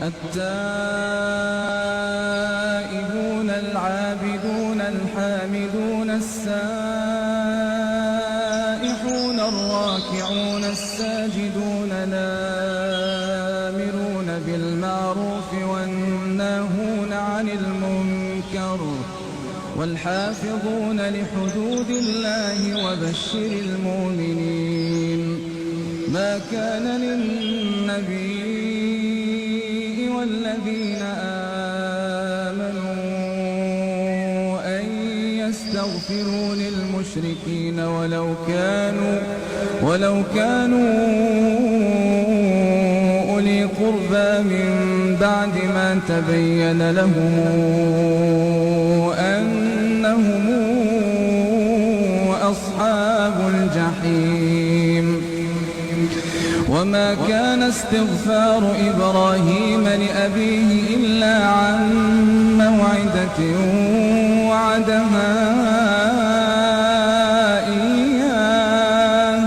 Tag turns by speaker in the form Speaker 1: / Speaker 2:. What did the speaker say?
Speaker 1: التائبون العابدون الحامدون السائحون الراكعون الساجدون الآمرون بالمعروف والناهون عن المنكر والحافظون لحدود الله وبشر المؤمنين. ما كان للنبي والذين آمنوا أن يستغفروا للمشركين ولو كانوا أولي قربى من بعد ما تبين لهم أنهم أصحاب الجحيم. وما كان استغفار إبراهيم لأبيه إلا عن موعدة وعدها إياه